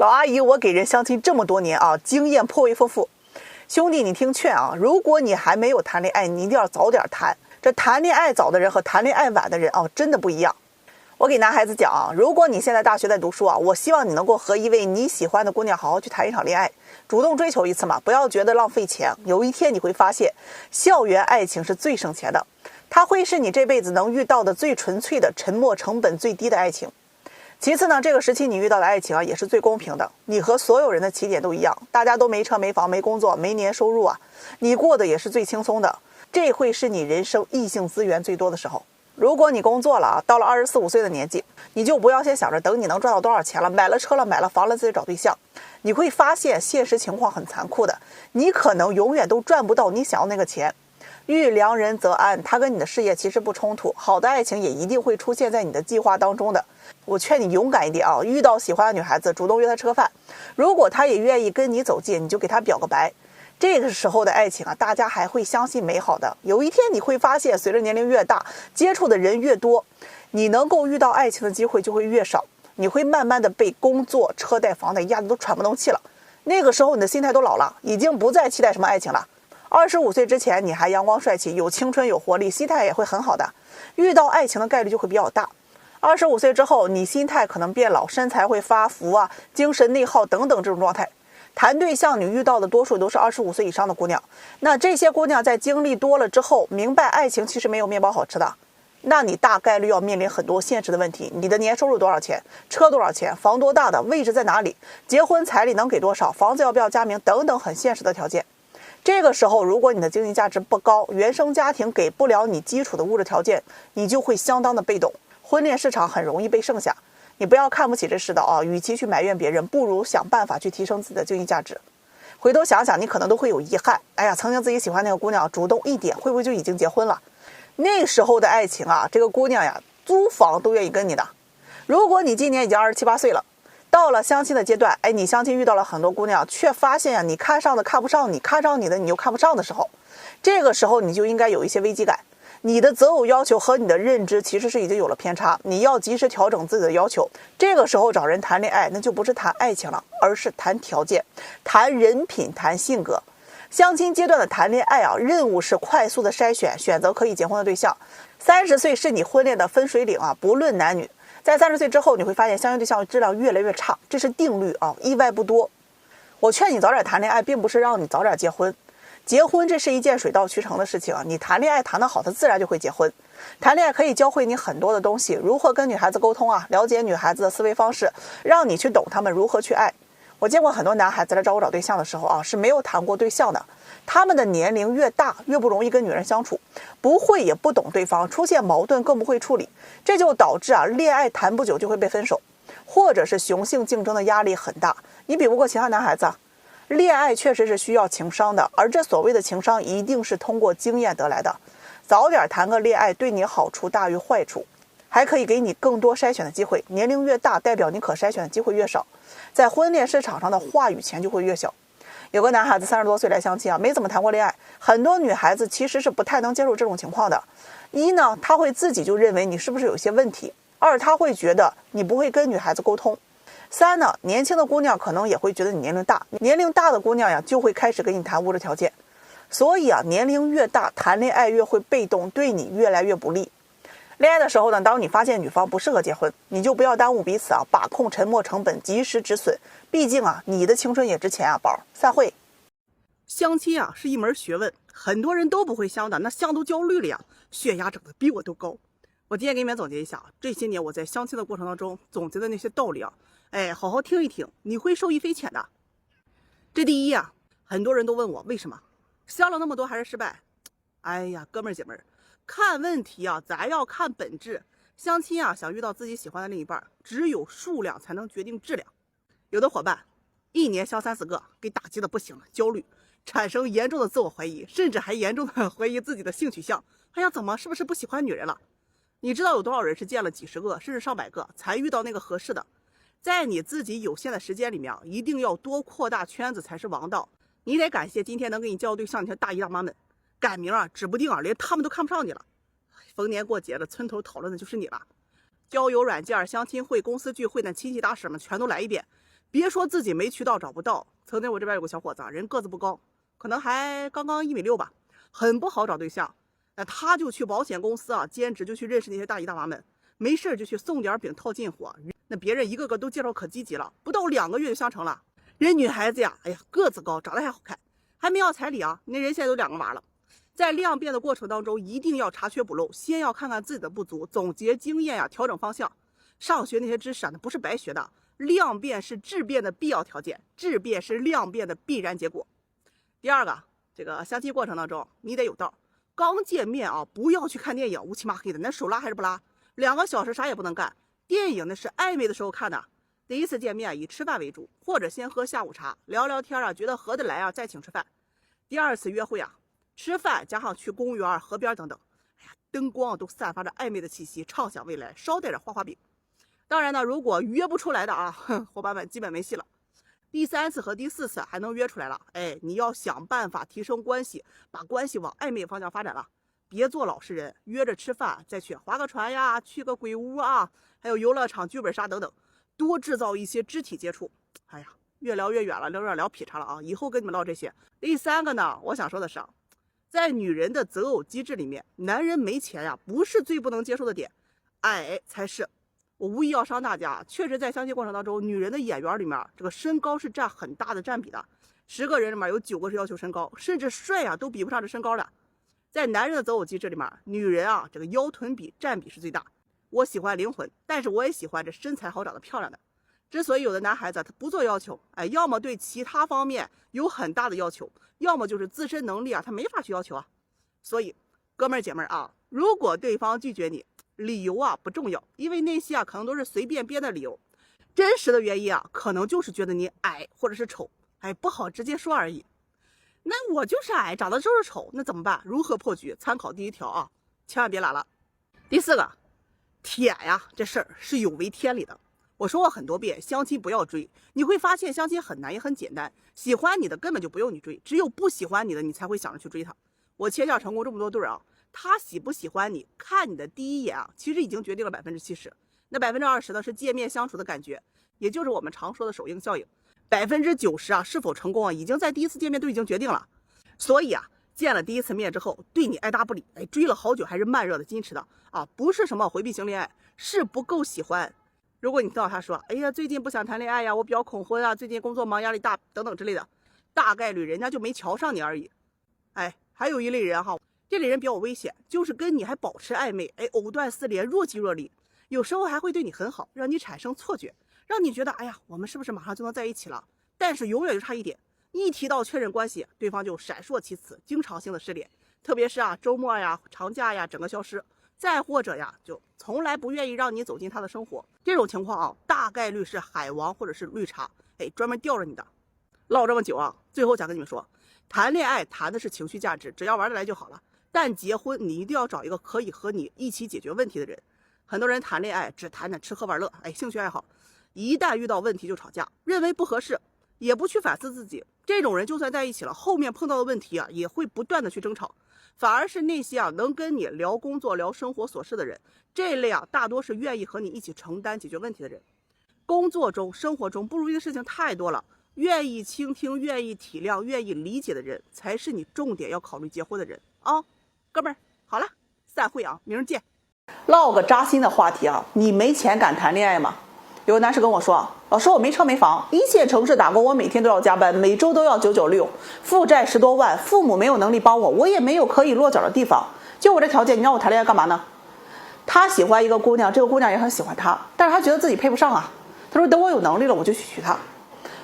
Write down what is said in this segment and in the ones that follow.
老阿姨，我给人相亲这么多年啊，经验颇为丰富。兄弟，你听劝啊，如果你还没有谈恋爱，你一定要早点谈。这谈恋爱早的人和谈恋爱晚的人啊，真的不一样。我给男孩子讲啊，如果你现在大学在读书啊，我希望你能够和一位你喜欢的姑娘好好去谈一场恋爱，主动追求一次嘛，不要觉得浪费钱。有一天你会发现，校园爱情是最省钱的，它会是你这辈子能遇到的最纯粹的、沉没成本最低的爱情。其次呢，这个时期你遇到的爱情啊，也是最公平的。你和所有人的起点都一样，大家都没车没房没工作没年收入啊，你过得也是最轻松的。这会是你人生异性资源最多的时候。如果你工作了啊，到了24、25岁的年纪，你就不要先想着等你能赚到多少钱了，买了车了，买了房了，自己找对象。你会发现现实情况很残酷的，你可能永远都赚不到你想要那个钱。遇良人则安，他跟你的事业其实不冲突，好的爱情也一定会出现在你的计划当中的。我劝你勇敢一点啊，遇到喜欢的女孩子，主动约她吃个饭，如果她也愿意跟你走近，你就给她表个白。这个时候的爱情啊，大家还会相信美好的。有一天你会发现，随着年龄越大，接触的人越多，你能够遇到爱情的机会就会越少，你会慢慢的被工作、车贷、房贷压得都喘不动气了。那个时候你的心态都老了，已经不再期待什么爱情了。25岁之前你还阳光帅气，有青春有活力，心态也会很好的，遇到爱情的概率就会比较大。25岁之后，你心态可能变老，身材会发福啊，精神内耗等等这种状态。谈对象你遇到的多数都是25岁以上的姑娘，那这些姑娘在经历多了之后，明白爱情其实没有面包好吃的，那你大概率要面临很多现实的问题。你的年收入多少钱，车多少钱，房多大的，位置在哪里，结婚彩礼能给多少，房子要不要加名等等很现实的条件。这个时候如果你的经济价值不高，原生家庭给不了你基础的物质条件，你就会相当的被动，婚恋市场很容易被剩下。你不要看不起这世道啊，与其去埋怨别人，不如想办法去提升自己的经济价值。回头想想，你可能都会有遗憾，哎呀，曾经自己喜欢那个姑娘，主动一点，会不会就已经结婚了？那时候的爱情啊，这个姑娘呀，租房都愿意跟你的。如果你今年已经27、28岁了，到了相亲的阶段，哎，你相亲遇到了很多姑娘，却发现呀，你看上的看不上你，看上你的你又看不上的时候，这个时候你就应该有一些危机感。你的择偶要求和你的认知其实是已经有了偏差，你要及时调整自己的要求。这个时候找人谈恋爱，那就不是谈爱情了，而是谈条件，谈人品，谈性格。相亲阶段的谈恋爱啊，任务是快速的筛选，选择可以结婚的对象。30岁是你婚恋的分水岭啊，不论男女。在30岁之后，你会发现相亲对象质量越来越差，这是定律啊，意外不多。我劝你早点谈恋爱，并不是让你早点结婚。结婚这是一件水到渠成的事情啊，你谈恋爱谈得好，他自然就会结婚。谈恋爱可以教会你很多的东西，如何跟女孩子沟通啊，了解女孩子的思维方式，让你去懂她们如何去爱。我见过很多男孩子来找我找对象的时候啊，是没有谈过对象的，他们的年龄越大，越不容易跟女人相处，不会也不懂对方，出现矛盾更不会处理，这就导致啊，恋爱谈不久就会被分手，或者是雄性竞争的压力很大，你比不过其他男孩子啊。恋爱确实是需要情商的，而这所谓的情商一定是通过经验得来的。早点谈个恋爱对你好处大于坏处，还可以给你更多筛选的机会。年龄越大，代表你可筛选的机会越少，在婚恋市场上的话语权就会越小。有个男孩子30多岁来相亲啊，没怎么谈过恋爱，很多女孩子其实是不太能接受这种情况的。一呢，他会自己就认为你是不是有些问题；二，他会觉得你不会跟女孩子沟通。3呢，年轻的姑娘可能也会觉得你年龄大，年龄大的姑娘呀就会开始跟你谈物质条件。所以啊，年龄越大，谈恋爱越会被动，对你越来越不利。恋爱的时候呢，当你发现女方不适合结婚，你就不要耽误彼此啊，把控沉没成本，及时止损。毕竟啊，你的青春也值钱啊，宝。散会。相亲啊是一门学问，很多人都不会相的，那相都焦虑了呀，血压整的比我都高。我今天给你们总结一下，这些年我在相亲的过程当中总结的那些道理啊，哎，好好听一听，你会受益匪浅的。这第一啊，很多人都问我为什么相了那么多还是失败。哎呀，哥们儿姐们儿，看问题啊，咱要看本质。相亲啊，想遇到自己喜欢的另一半，只有数量才能决定质量。有的伙伴一年相3、4个，给打击的不行了，焦虑，产生严重的自我怀疑，甚至还严重的怀疑自己的性取向。哎呀，怎么是不是不喜欢女人了？你知道有多少人是见了几十个甚至上百个才遇到那个合适的？在你自己有限的时间里面，一定要多扩大圈子才是王道。你得感谢今天能给你交对象那些大姨大妈们，赶明啊指不定啊连他们都看不上你了。逢年过节的村头讨论的就是你了。交友软件、相亲会、公司聚会，那亲戚大婶们全都来一遍，别说自己没渠道找不到，曾经我这边有个小伙子人个子不高，可能还刚刚1.6米吧，很不好找对象。那他就去保险公司兼职，就去认识那些大姨大妈们，没事就去送点饼套近乎。那别人一个个都介绍可积极了，不到2个月就相成了。人女孩子呀，哎呀个子高，长得还好看，还没要彩礼那人现在都2个娃了。在量变的过程当中，一定要查缺补漏，先要看看自己的不足，总结经验调整方向。上学那些知识那不是白学的，量变是质变的必要条件，质变是量变的必然结果。第二个，这个相亲过程当中你得有道，刚见面不要去看电影乌漆嘛黑的，那手拉还是不拉，2个小时啥也不能干。电影那是暧昧的时候看的，第一次见面以吃饭为主，或者先喝下午茶聊聊天觉得合得来再请吃饭。第2次约会吃饭加上去公园河边等等，哎呀，灯光都散发着暧昧的气息，畅想未来，捎带着花花饼。当然呢，如果约不出来的伙伴们基本没戏了。第3次和第4次还能约出来了，你要想办法提升关系，把关系往暧昧方向发展了，别做老实人，约着吃饭再去划个船呀，去个鬼屋还有游乐场、剧本杀等等，多制造一些肢体接触。哎呀，越聊越远了，有点聊劈叉了以后跟你们唠这些。第3个呢，我想说的是在女人的择偶机制里面，男人没钱不是最不能接受的点，矮才是。我无意要伤大家，确实在相亲过程当中，女人的眼缘里面，这个身高是占很大的占比的，10个人里面有9个是要求身高，甚至帅都比不上这身高的。在男人的择偶机制里面，女人这个腰臀比占比是最大。我喜欢灵魂，但是我也喜欢这身材好长得漂亮的。之所以有的男孩子他不做要求，要么对其他方面有很大的要求，要么就是自身能力他没法去要求所以哥们儿姐们儿如果对方拒绝你，理由不重要，因为那些可能都是随便编的理由，真实的原因可能就是觉得你矮或者是丑，不好直接说而已。那我就是矮，长得就是丑，那怎么办？如何破局？参考第1条千万别懒了。第4个，舔这事儿是有违天理的。我说过很多遍，相亲不要追，你会发现相亲很难也很简单，喜欢你的根本就不用你追，只有不喜欢你的你才会想着去追他。我牵线成功这么多对他喜不喜欢你，看你的第一眼其实已经决定了70%，那20%呢是见面相处的感觉，也就是我们常说的首映效应。90%是否成功已经在第1次见面都已经决定了。所以见了第1次面之后，对你爱答不理，追了好久还是慢热的矜持的不是什么回避型恋爱，是不够喜欢。如果你听到他说，哎呀，最近不想谈恋爱我比较恐婚最近工作忙压力大等等之类的，大概率人家就没瞧上你而已。还有一类人这类人比较危险，就是跟你还保持暧昧，藕断丝连，若即若离，有时候还会对你很好，让你产生错觉，让你觉得哎呀，我们是不是马上就能在一起了？但是永远就差一点，一提到确认关系，对方就闪烁其词，经常性的失联，特别是周末长假整个消失，再或者就从来不愿意让你走进他的生活。这种情况大概率是海王或者是绿茶，专门吊着你的。唠这么久最后想跟你们说，谈恋爱谈的是情绪价值，只要玩得来就好了。但结婚你一定要找一个可以和你一起解决问题的人。很多人谈恋爱只谈吃喝玩乐，兴趣爱好，一旦遇到问题就吵架，认为不合适，也不去反思自己。这种人就算在一起了，后面碰到的问题也会不断的去争吵。反而是那些能跟你聊工作聊生活琐事的人，这类大多是愿意和你一起承担解决问题的人。工作中生活中不如意的事情太多了，愿意倾听愿意体谅愿意理解的人才是你重点要考虑结婚的人哥们儿，好了，散会明儿见。唠个扎心的话题你没钱敢谈恋爱吗？有个男士跟我说，老师我没车没房，1线城市打工，我每天都要加班，每周都要996，负债10多万，父母没有能力帮我，我也没有可以落脚的地方，就我这条件，你让我谈恋爱干嘛呢？他喜欢一个姑娘，这个姑娘也很喜欢他，但是他觉得自己配不上他说等我有能力了我就去娶她。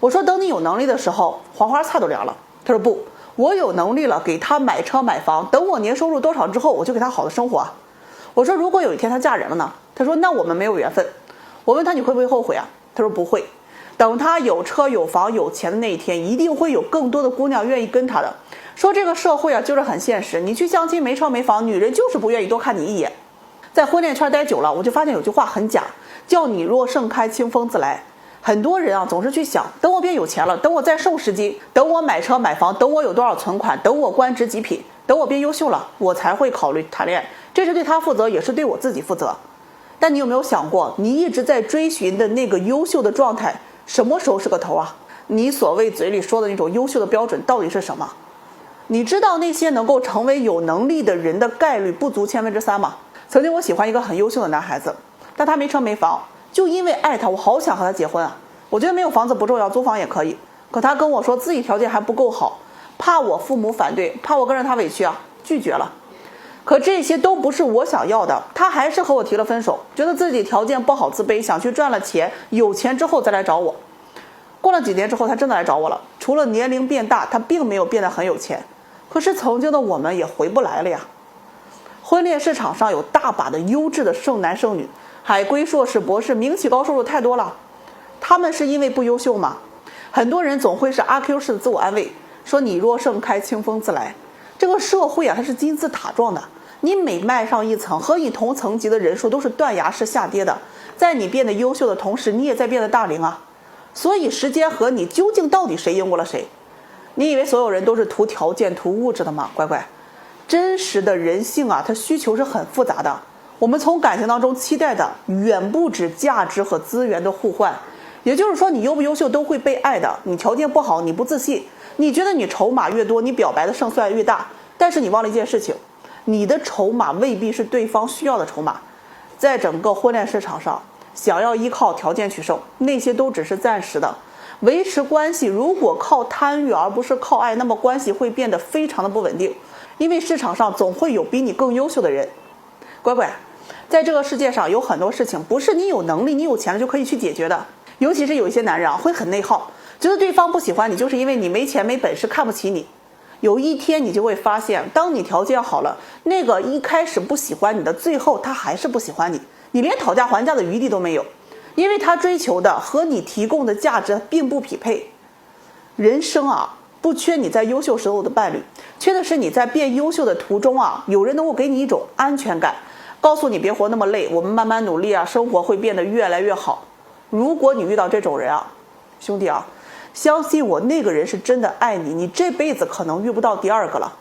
我说等你有能力的时候，黄花菜都凉了。他说不，我有能力了，给他买车买房，等我年收入多少之后，我就给他好的生活我说如果有一天他嫁人了呢？他说那我们没有缘分。我问他你会不会后悔他说不会，等他有车有房有钱的那一天，一定会有更多的姑娘愿意跟他的。说这个社会就是很现实，你去相亲没车没房，女人就是不愿意多看你一眼。在婚恋圈待久了，我就发现有句话很假，叫你若盛开清风自来。很多人总是去想，等我变有钱了，等我再瘦10斤，等我买车买房，等我有多少存款，等我官职极品，等我变优秀了，我才会考虑谈恋爱。这是对他负责，也是对我自己负责。但你有没有想过，你一直在追寻的那个优秀的状态，什么时候是个头啊？你所谓嘴里说的那种优秀的标准到底是什么？你知道那些能够成为有能力的人的概率不足3%吗？曾经我喜欢一个很优秀的男孩子，但他没车没房，就因为爱他，我好想和他结婚啊。我觉得没有房子不重要，租房也可以。可他跟我说自己条件还不够好，怕我父母反对，怕我跟着他委屈啊，拒绝了。可这些都不是我想要的，他还是和我提了分手，觉得自己条件不好，自卑，想去赚了钱，有钱之后再来找我。过了几年之后，他真的来找我了。除了年龄变大，他并没有变得很有钱。可是曾经的我们也回不来了呀。婚恋市场上有大把的优质的剩男剩女，海归、硕士、博士，名气高、收入太多了。他们是因为不优秀吗？很多人总会是阿 Q 式的自我安慰，说你若盛开，清风自来。这个社会啊，它是金字塔状的，你每迈上一层，和你同层级的人数都是断崖式下跌的。在你变得优秀的同时，你也在变得大龄啊。所以时间和你究竟到底谁赢过了谁？你以为所有人都是图条件、图物质的吗？乖乖，真实的人性啊，它需求是很复杂的。我们从感情当中期待的远不止价值和资源的互换。也就是说，你优不优秀都会被爱的。你条件不好，你不自信，你觉得你筹码越多，你表白的胜算越大。但是你忘了一件事情，你的筹码未必是对方需要的筹码。在整个婚恋市场上，想要依靠条件取胜，那些都只是暂时的。维持关系如果靠贪欲而不是靠爱，那么关系会变得非常的不稳定，因为市场上总会有比你更优秀的人。乖乖，在这个世界上有很多事情不是你有能力、你有钱了就可以去解决的。尤其是有一些男人啊，会很内耗，觉得对方不喜欢你就是因为你没钱没本事，看不起你。有一天你就会发现，当你条件好了，那个一开始不喜欢你的，最后他还是不喜欢你，你连讨价还价的余地都没有，因为他追求的和你提供的价值并不匹配。人生啊，不缺你在优秀时候的伴侣，缺的是你在变优秀的途中啊，有人能够给你一种安全感，告诉你别活那么累，我们慢慢努力啊，生活会变得越来越好。如果你遇到这种人啊，兄弟啊，相信我，那个人是真的爱你，你这辈子可能遇不到第二个了。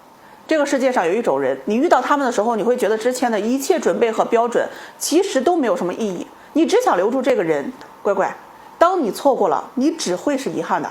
这个世界上有一种人，你遇到他们的时候，你会觉得之前的一切准备和标准其实都没有什么意义，你只想留住这个人。乖乖，当你错过了，你只会是遗憾的。